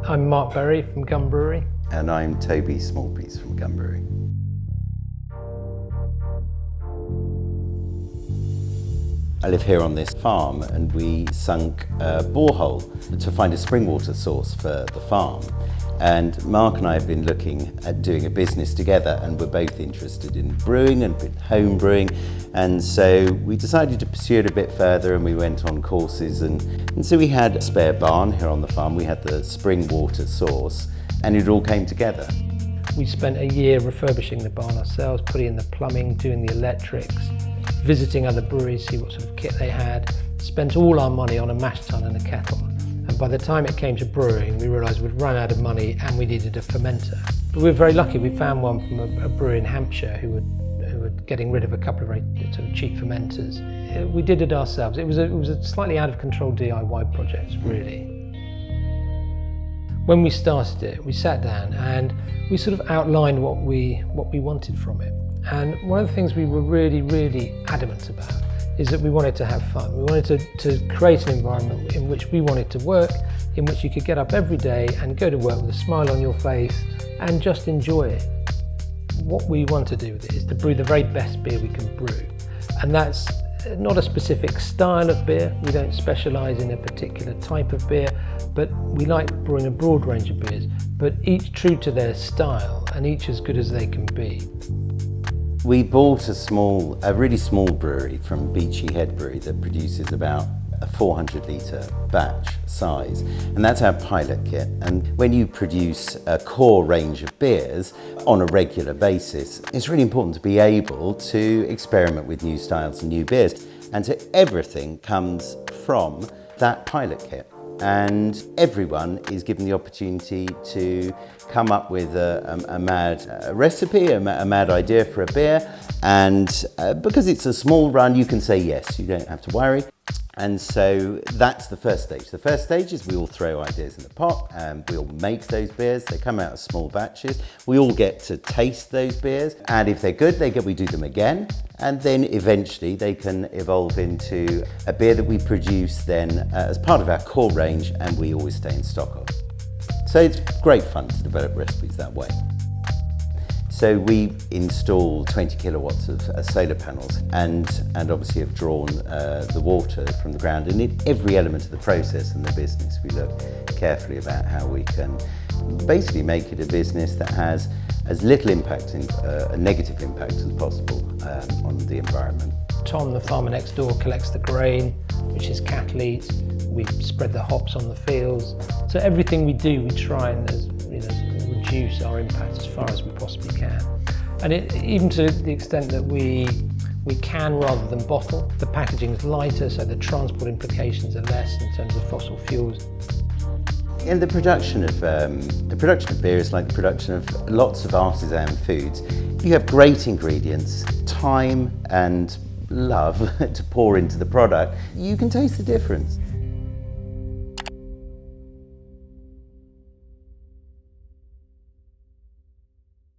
I'm Mark Berry from Gun Brewery. And I'm Toby Smallpiece from Gun Brewery. I live here on this farm and we sunk a borehole to find a spring water source for the farm. And Mark and I have been looking at doing a business together, and we're both interested in brewing and home brewing. And so we decided to pursue it a bit further, and we went on courses. And so we had a spare barn here on the farm. We had the spring water source, and it all came together. We spent a year refurbishing the barn ourselves, putting in the plumbing, doing the electrics, visiting other breweries, see what sort of kit they had. Spent all our money on a mash tun and a kettle. And by the time it came to brewing, we realised we'd run out of money and we needed a fermenter. But we were very lucky. We found one from a brewery in Hampshire who were getting rid of a couple of very sort of cheap fermenters. We did it ourselves. It was a slightly out of control DIY project, really. When we started it, we sat down and we sort of outlined what we wanted from it. And one of the things we were really, really adamant about is that we wanted to have fun. We wanted to create an environment in which we wanted to work, in which you could get up every day and go to work with a smile on your face and just enjoy it. What we want to do with it is to brew the very best beer we can brew. And that's not a specific style of beer. We don't specialise in a particular type of beer, but we like brewing a broad range of beers, but each true to their style and each as good as they can be. We bought a really small brewery from Beachy Head Brewery that produces about a 400 litre batch size, and that's our pilot kit. And when you produce a core range of beers on a regular basis, it's really important to be able to experiment with new styles and new beers. And so everything comes from that pilot kit. And everyone is given the opportunity to come up with a mad recipe, a mad idea for a beer. And because it's a small run, you can say yes, you don't have to worry. And so that's the first stage. The first stage is we all throw ideas in the pot and we all make those beers. They come out of small batches. We all get to taste those beers. And if they're good, we do them again. And then eventually they can evolve into a beer that we produce then as part of our core range, and we always stay in stock of. So it's great fun to develop recipes that way. So we install 20 kilowatts of solar panels and obviously have drawn the water from the ground. And in every element of the process and the business, we look carefully about how we can basically make it a business that has as little impact, a negative impact as possible on the environment. Tom, the farmer next door, collects the grain, which is cattle eat. We spread the hops on the fields. So everything we do, we try and reduce our impact as far as we possibly can. And even to the extent that we can rather than bottle. The packaging is lighter, so the transport implications are less in terms of fossil fuels. And the production of beer is like the production of lots of artisan foods. You have great ingredients, time and love to pour into the product. You can taste the difference.